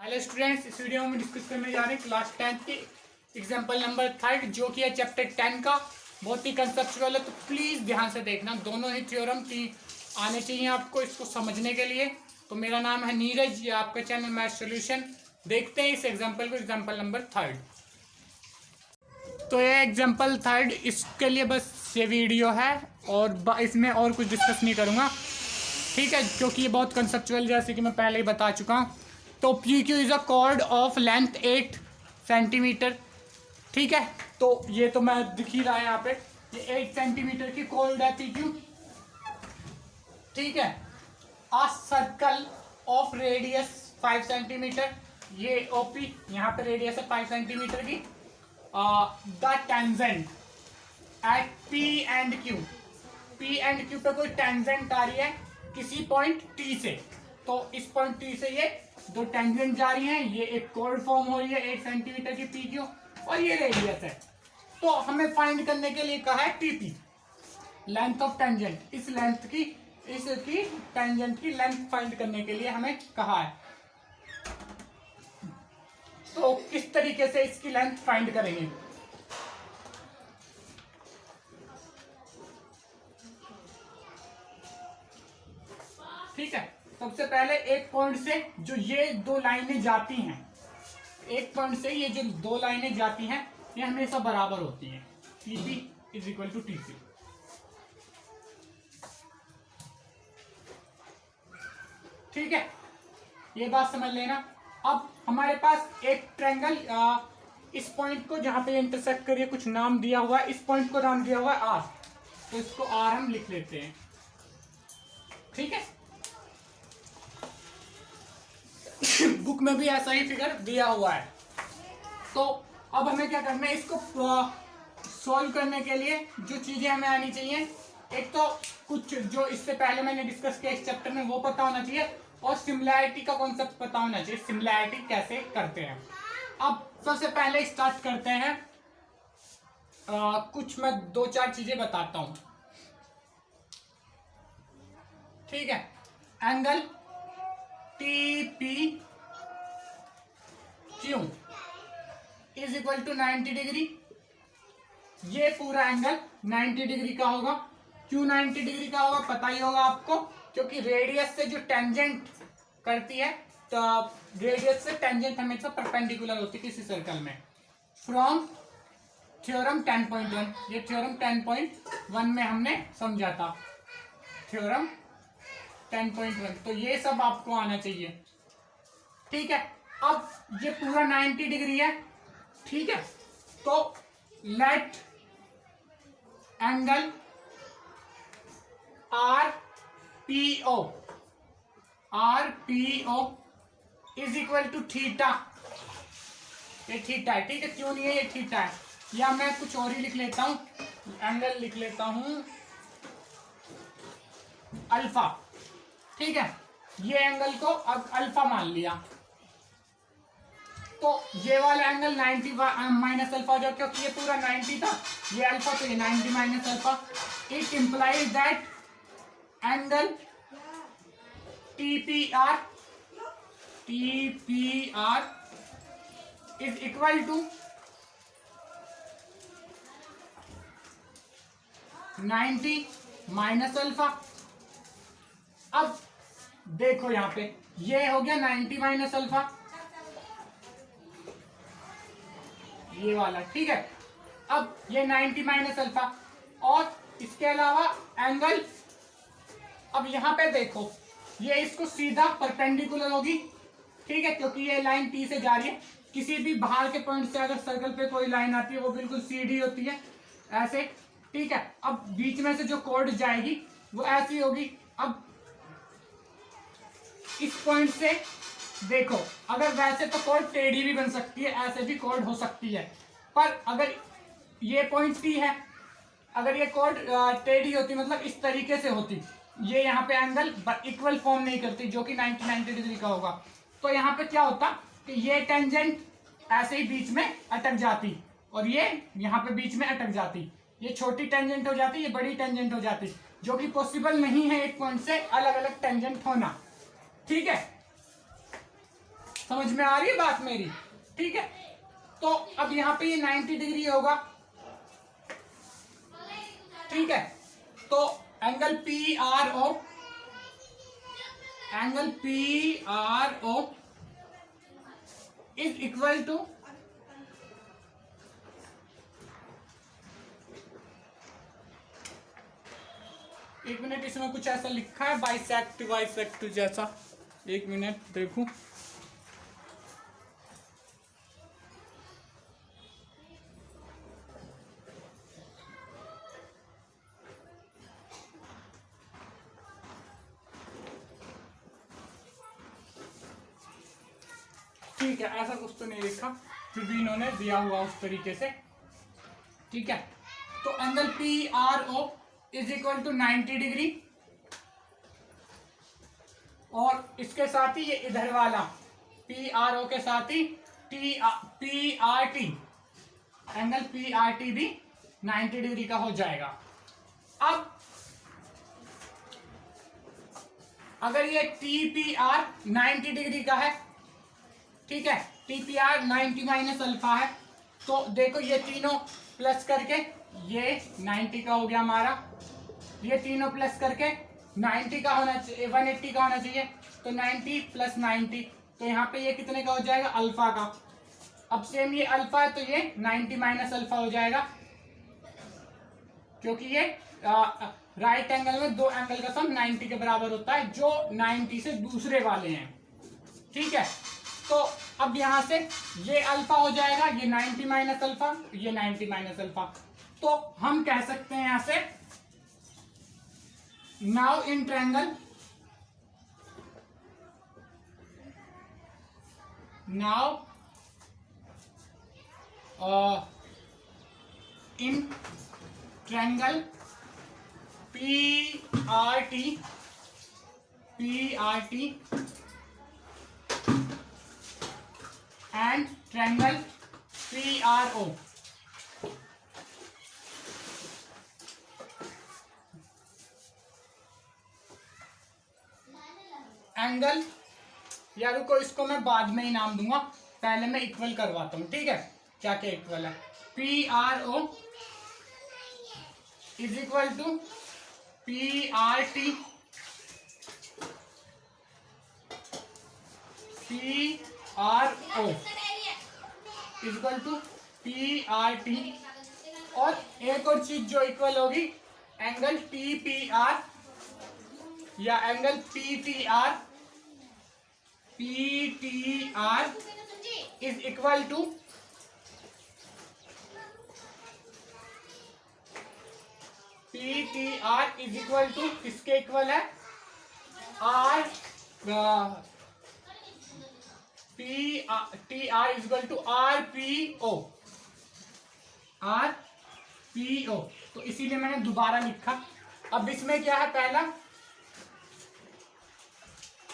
Hello students, इस video में discuss करने जा रहे हैं क्लास 10 की एग्जाम्पल नंबर 3 जो कि है चैप्टर 10 का। बहुत ही कंसेप्चुअल है, तो प्लीज़ ध्यान से देखना। दोनों ही थ्योरम आने चाहिए आपको इसको समझने के लिए। तो मेरा नाम है नीरज, ये आपका चैनल मैथ सॉल्यूशन। देखते हैं इस एग्जाम्पल को, एग्जाम्पल नंबर 3। तो ये एग्जाम्पल 3, इसके लिए बस ये वीडियो है और इसमें और कुछ डिस्कस नहीं करूँगा, ठीक है, क्योंकि ये बहुत कंसेप्चुअल जैसे कि मैं पहले ही बता चुका हूँ। तो P Q is a cord of length 8 centimetre, ठीक है। तो ये तो मैं दिख ही रहा है यहाँ पे, ये 8 सेंटीमीटर की कॉर्ड है पी क्यू, ठीक है। A circle of radius 5 centimetre, ये ओपी, यहाँ पे रेडियस है 5 सेंटीमीटर की। The tangent at P and Q, P and Q पे कोई टेंजेंट आ रही है किसी पॉइंट टी से। तो इस पॉइंट टी से ये दो टेंजेंट जा रही हैं, ये एक कॉर्ड फॉर्म हो रही है 8 सेंटीमीटर की पी क्यू, और ये रेडियस है। तो हमें फाइंड करने के लिए कहा है टीपी, लेंथ ऑफ टेंजेंट। इस लेंथ की, इसकी टेंजेंट की लेंथ फाइंड करने के लिए हमें कहा है। तो किस तरीके से इसकी लेंथ फाइंड करेंगे? ठीक है, सबसे पहले एक पॉइंट से जो ये दो लाइनें जाती हैं, एक पॉइंट से ये जो दो लाइनें जाती हैं ये हमेशा बराबर होती हैं। TP is equal to TC, ठीक है, ये बात समझ लेना। अब हमारे पास एक ट्रायंगल, इस पॉइंट को जहां पे इंटरसेक्ट करिए कुछ नाम दिया हुआ है, इस पॉइंट को नाम दिया हुआ है R, तो इसको R हम लिख लेते हैं, ठीक है। बुक में भी ऐसा ही फिगर दिया हुआ है। तो अब हमें क्या करना है, इसको सॉल्व करने के लिए जो चीजें हमें आनी चाहिए, एक तो कुछ जो इससे पहले मैंने डिस्कस किया इस चैप्टर में वो पता होना चाहिए, और सिमिलैरिटी का कॉन्सेप्ट पता होना चाहिए, सिमिलैरिटी कैसे करते हैं। अब सबसे पहले स्टार्ट करते हैं, कुछ मैं 2-4 चीजें बताता हूं, ठीक है। Angle TPQ is equal to 90 degree, ये पूरा एंगल 90 डिग्री का होगा। क्यों 90 डिग्री का होगा पता ही होगा आपको, क्योंकि रेडियस से जो टेंजेंट करती है, तो रेडियस से टेंजेंट हमेशा परपेंडिकुलर होती है किसी सर्कल में। फ्रॉम थ्योरम 10.1, ये थ्योरम 10.1 में हमने समझा था, थ्योरम 10.1। तो ये सब आपको आना चाहिए, ठीक है। अब ये पूरा 90 डिग्री है, ठीक है। तो let angle RPO is equal to theta, ये थीटा है, ठीक है। क्यों नहीं है, ये थीटा है, या मैं कुछ और ही लिख लेता हूं, एंगल लिख लेता हूं अल्फा, ठीक है। ये एंगल को अब अल्फा मान लिया, तो ये वाला एंगल 90 माइनस अल्फा हो जाएगा, क्योंकि ये पूरा 90 था, ये अल्फा, तो ये 90 minus alpha. It implies that angle TPR is equal to 90 minus alpha. अब देखो यहाँ पे ये हो गया 90 माइनस अल्फा, ये वाला, ठीक है। अब ये 90 माइनस अल्फा, और इसके अलावा एंगल, अब यहाँ पे देखो ये इसको सीधा परपेंडिकुलर होगी, ठीक है, क्योंकि ये लाइन T से जा रही है। किसी भी बाहर के पॉइंट से अगर सर्कल पे कोई लाइन आती है वो बिल्कुल सीधी होती है, ऐसे, ठीक है। अब बीच में से जो कॉर्ड जाएगी वो ऐसी होगी। अब इस पॉइंट से देखो, अगर वैसे तो कॉर्ड टेढ़ी भी बन सकती है, ऐसे भी कॉर्ड हो सकती है, पर अगर ये पॉइंट T है, अगर ये कॉर्ड टेढ़ी होती, मतलब इस तरीके से होती, ये यहाँ पे एंगल इक्वल फॉर्म नहीं करती, जो कि 90 डिग्री का होगा। तो यहाँ पे क्या होता कि ये टेंजेंट ऐसे ही बीच में अटक जाती, और ये यहाँ पे बीच में अटक जाती, ये छोटी टेंजेंट हो जाती, ये बड़ी टेंजेंट हो जाती, जो कि पॉसिबल नहीं है एक पॉइंट से अलग अलग टेंजेंट होना, ठीक है। समझ में आ रही है बात मेरी? ठीक है, तो अब यहाँ पे ये 90 डिग्री होगा। ठीक है, तो angle P R O, angle P R O is equal to, एक मिनट, इसमें कुछ ऐसा लिखा है बाइसेक्ट बाइसेक्ट जैसा, एक मिनट देखूं। ठीक है, ऐसा कुछ तो नहीं लिखा, फिर भी इन्होंने दिया हुआ उस तरीके से। ठीक है, तो angle P R O is equal to 90 degree, और इसके साथ ही ये इधर वाला पी आर ओ के साथ ही P R T, angle P R T भी 90 डिग्री का हो जाएगा। अब अगर ये टी पी आर 90 डिग्री का है, ठीक है, T P R 90 minus alpha है, तो देखो ये तीनों प्लस करके ये 90 का हो गया हमारा, ये तीनों प्लस करके 90 का होना चाहिए, 180 का होना चाहिए, तो 90 प्लस 90, तो यहाँ पे ये कितने का हो जाएगा, अल्फा का। अब सेम ये अल्फा है तो ये 90 माइनस अल्फा हो जाएगा, क्योंकि ये राइट एंगल में दो एंगल का सम 90 के बराबर होता है, जो 90 से दूसरे वाले हैं। ठीक है, तो अब यहां से ये अल्फा हो जाएगा, ये 90 माइनस अल्फा, ये 90 माइनस अल्फा, तो हम कह सकते हैं यहां से, now in triangle, now in triangle P R T and triangle PRO, angle, या रुको इसको मैं बाद में ही नाम दूंगा, पहले मैं इक्वल करवाता हूं। ठीक है, क्या क्या इक्वल है, PRO is equal to PRT, PRO equal to PRT, और एक और चीज जो इक्वल होगी, एंगल TPR या angle PTR is equal to किसके इक्वल है, R T R is equal to R P O, तो इसीलिए मैंने दोबारा लिखा। अब इसमें क्या है, पहला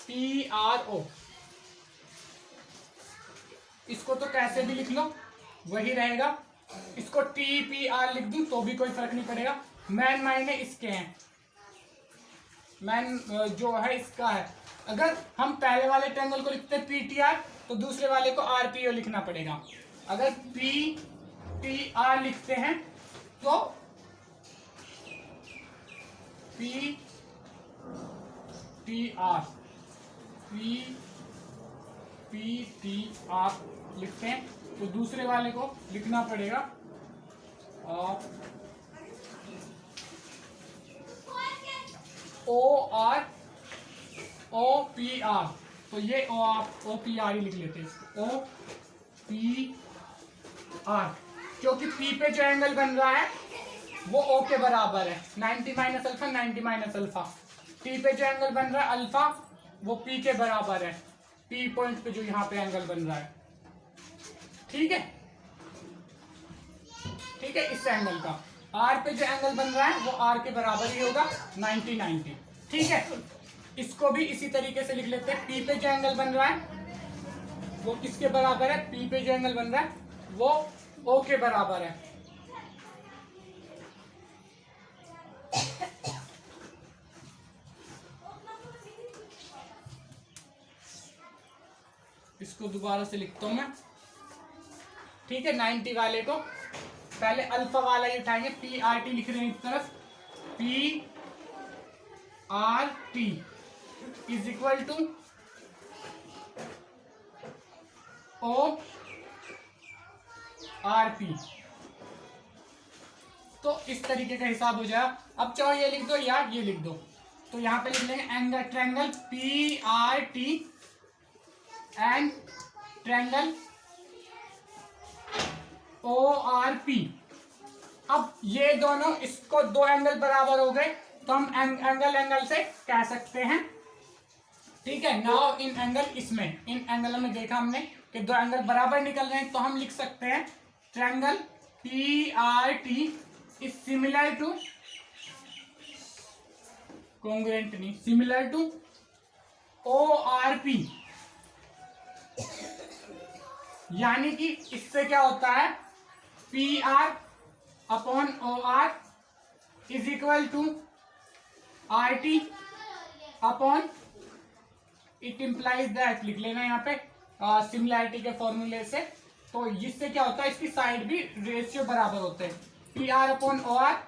पी आर ओ, इसको तो कैसे भी लिख लो वही रहेगा, इसको टी पी आर लिख दूं तो भी कोई फर्क नहीं पड़ेगा, मैन मायने इसके हैं, मैन जो है इसका है। अगर हम पहले वाले ट्रायंगल को लिखते हैं पीटीआर, तो दूसरे वाले को आरपीओ लिखना पड़ेगा। अगर पी टी आर लिखते हैं तो पी टी आर लिखते हैं, तो दूसरे वाले को लिखना पड़ेगा ओ पी आर, तो ये ओ पी आर ही लिख लेते हैं, ओ पी आर, क्योंकि पी पे जो एंगल बन रहा है वो ओ के बराबर है, 90 minus alpha 90 minus alpha, T पे जो एंगल बन रहा है अल्फा वो पी के बराबर है, पी पॉइंट पे जो यहाँ पे एंगल बन रहा है। ठीक है, ठीक है, इस एंगल का आर पे जो एंगल बन रहा है वो आर के बराबर ही होगा, 90 90। ठीक है, इसको भी इसी तरीके से लिख लेते हैं, पी पे जो एंगल बन रहा है वो किसके बराबर है, पी पे जो एंगल बन रहा है वो ओ के बराबर है। इसको दोबारा से लिखता हूं मैं, ठीक है। 90 वाले को पहले अल्फा वाला ही उठाएंगे, पी आर टी लिख रहे हैं इस तरफ, P R T is equal to O R P. तो इस तरीके का हिसाब हो जाएगा। अब चाहो ये लिख दो या ये लिख दो, तो यहां पे लिख लेंगे angle triangle P R T and triangle O R P. अब ये दोनों, इसको दो एंगल बराबर हो गए तो हम एंगल से कह सकते हैं, ठीक है। नाउ इन एंगल, इसमें इन एंगलों में देखा हमने कि दो एंगल बराबर निकल रहे हैं, तो हम लिख सकते हैं triangle P R T is similar to, congruent नहीं, similar to O R P. यानी कि इससे क्या होता है, P R upon O R is equal to R T upon, it implies that, लिख लेना यहाँ पे सिमिलैरिटी के फॉर्मूले से। तो इससे क्या होता है, इसकी साइड भी रेशियो बराबर होते हैं, P R upon O R,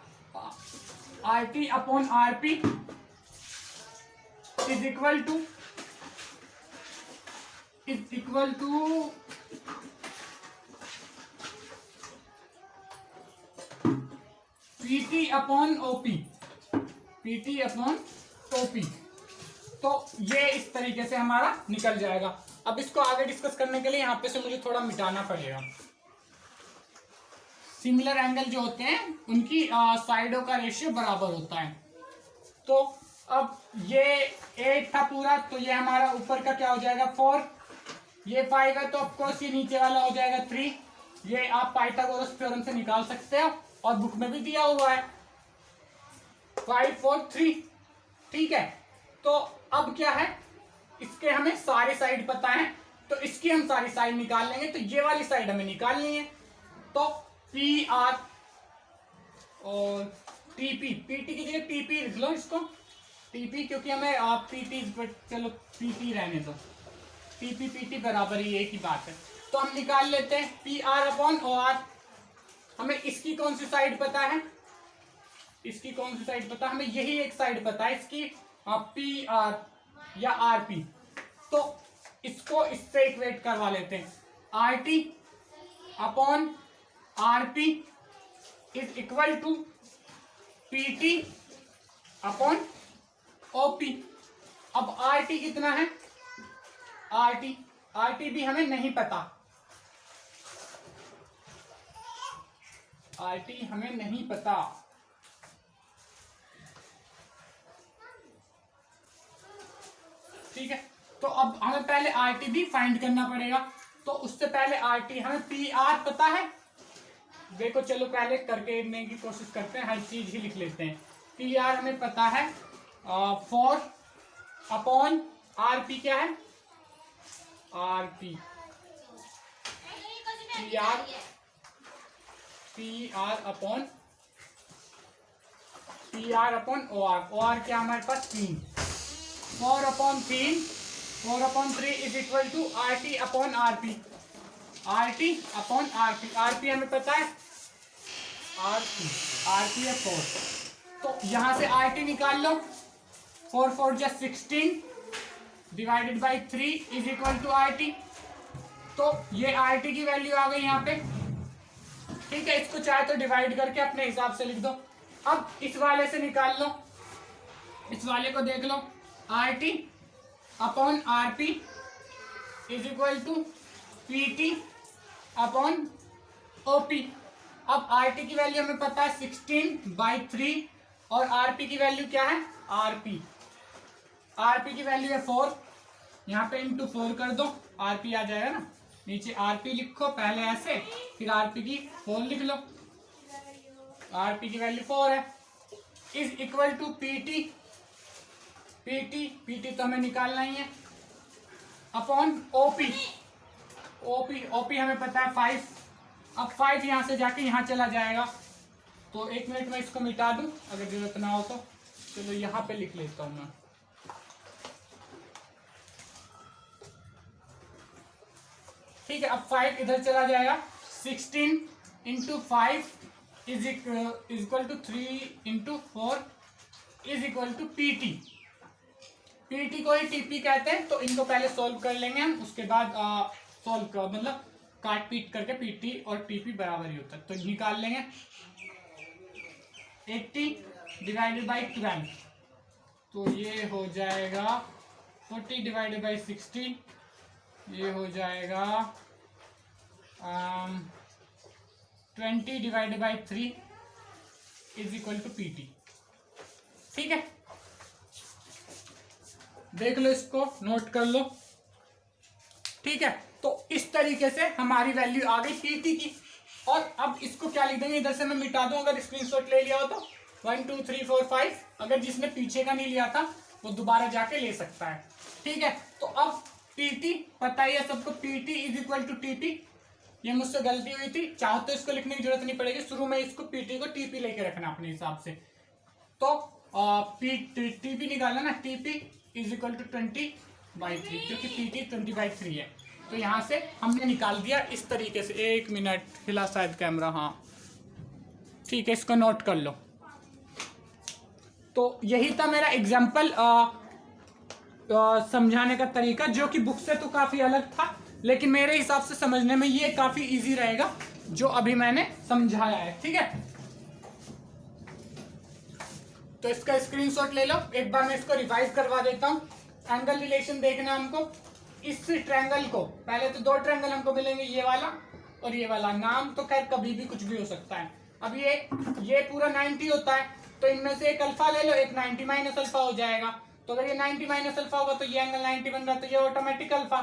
R T upon R P is equal to PT upon OP, PT upon OP. तो ये इस तरीके से हमारा निकल जाएगा। अब इसको आगे डिस्कस करने के लिए यहाँ पे से मुझे थोड़ा मिटाना पड़ेगा। सिमिलर एंगल जो होते हैं उनकी साइडों का रेशियो बराबर होता है। तो अब ये 8 था पूरा, तो ये हमारा ऊपर का क्या हो जाएगा 4, ये 5 है, तो ऑफकोर्स ये नीचे वाला हो जाएगा 3। ये आप पाइथागोरस थ्योरम से निकाल सकते हो और बुक में भी दिया हुआ है 5 4 3, ठीक है। तो अब क्या है, इसके हमें सारी साइड पता है, तो इसकी हम सारी साइड निकाल लेंगे। तो ये वाली साइड हमें निकालनी है, तो पी आर और टीपी, पीटी की जगह टीपी लिख लो इसको, टीपी, क्योंकि हमें आप पीटी, चलो पीटी रहने दो, टीपी पीटी बराबर ही एक ही बात है। तो हम निकाल लेते हैं P R upon O R. हमें इसकी कौन सी साइड पता है, इसकी कौन सी साइड पता है, हमें यही एक साइड पता है इसकी, पी आर या आर पी। तो इसको इससे इक्वेट करवा लेते हैं, R T upon R P is equal to P T upon O P. अब आर टी कितना है, आर टी भी हमें नहीं पता, आर टी हमें नहीं पता। ठीक है, तो अब हमें पहले आर टी भी फाइंड करना पड़ेगा। तो उससे पहले आर टी, हमें पी आर पता है, देखो चलो पहले करके देखने की कोशिश करते हैं, हर चीज ही लिख लेते हैं। पी आर हमें पता है 4 अपॉन आर पी क्या है, R P, P R upon O R क्या हमारे पास 3, 4 upon 3 is equal to R T upon R P, R T upon R P हमें पता है आर पी है 4। तो यहां से आर टी निकाल लो, 4 4 जा 16 divided by 3 is equal to R T. तो ये आर टी की वैल्यू आ गई यहाँ पे, ठीक है। इसको चाहे तो डिवाइड करके अपने हिसाब से लिख दो। अब इस वाले से निकाल लो, इस वाले को देख लो, R T upon R P is equal to P T upon O P. अब आर टी की वैल्यू हमें पता है 16/3 और आर पी की वैल्यू क्या है, आर पी की वैल्यू है 4, यहाँ पे इंटू 4 कर दो, आर पी आ जाएगा ना, नीचे आर पी लिखो पहले ऐसे, फिर आर पी की 4 लिख लो, आर पी की वैल्यू 4 है, is equal to P T तो हमें निकालना ही है, अपॉन ओपी हमें पता है 5। अब 5 यहाँ से जाके यहाँ चला जाएगा, तो 1 मिनट में इसको मिटा दूं अगर जरूरत ना हो तो। चलो यहाँ पे लिख लेता हूँ मैं, ठीक है, अब 5 इधर चला जाएगा, 16 into 5 is equal to 3 into 4 is equal to PT. PT को ही टीपी कहते हैं, तो इनको पहले सॉल्व कर लेंगे हम, उसके बाद सॉल्व कर मतलब काट पीट करके पीटी और टीपी बराबर ही होता है, तो निकाल लेंगे। 80 डिवाइडेड बाई 12, तो ये हो जाएगा 40 डिवाइडेड बाई 60, ये हो जाएगा 20 divided by 3 is equal to PT. ठीक है, देख लो, इसको नोट कर लो। ठीक है, तो इस तरीके से हमारी वैल्यू आ गई पीटी की। और अब इसको क्या लिख देंगे, इधर से मैं मिटा दूं, अगर स्क्रीनशॉट ले लिया हो तो 1 2 3 4 5, अगर जिसने पीछे का नहीं लिया था वो दोबारा जाके ले सकता है। ठीक है, तो अब पीटी पता ही है सबको, PT is equal to TP. ये मुझसे गलती हुई थी, चाहो तो इसको लिखने की जरूरत नहीं पड़ेगी, शुरू में इसको पीटी को टीपी लेके रखना अपने हिसाब से। तो टीपी निकालना ना, टीपी इज इक्वल टू 20/3, क्योंकि पीटी 20/3 है, तो यहां से हमने निकाल दिया इस तरीके से। 1 मिनट, हिला शायद कैमरा, हाँ ठीक है, इसको नोट कर लो। तो यही था मेरा एग्जाम्पल समझाने का तरीका, जो कि बुक से तो काफी अलग था, लेकिन मेरे हिसाब से समझने में ये काफी इजी रहेगा जो अभी मैंने समझाया है। ठीक है, तो इसका स्क्रीनशॉट ले लो। एक बार मैं इसको रिवाइज करवा देता हूँ। एंगल रिलेशन देखना हमको, इस ट्रायंगल को, पहले तो 2 ट्रायंगल हमको मिलेंगे, ये वाला और ये वाला। नाम तो खैर कभी भी कुछ भी हो सकता है। अब ये पूरा 90 होता है, तो इनमें से एक अल्फा ले लो, एक 90 माइनस अल्फा हो जाएगा। तो अगर ये 90 माइनस अल्फा होगा तो ये एंगल 90 बन रहा है, तो ये ऑटोमेटिक अल्फा।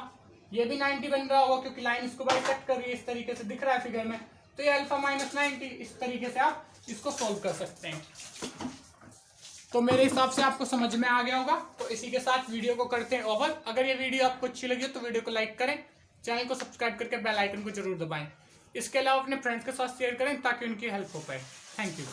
ये भी 90 बन रहा होगा क्योंकि लाइन इसको बाइसेक्ट कर रही है, इस तरीके से दिख रहा है फिगर में, तो ये अल्फा माइनस 90। इस तरीके से आप इसको सोल्व कर सकते हैं। तो मेरे हिसाब से आपको समझ में आ गया होगा। तो इसी के साथ वीडियो को करते हैं ओवर। अगर ये वीडियो आपको अच्छी लगी हो तो वीडियो को लाइक करें, चैनल को सब्सक्राइब करके बेल आइकन को जरूर दबाएं। इसके अलावा अपने फ्रेंड्स के साथ शेयर करें ताकि उनकी हेल्प हो पाए। Thank you.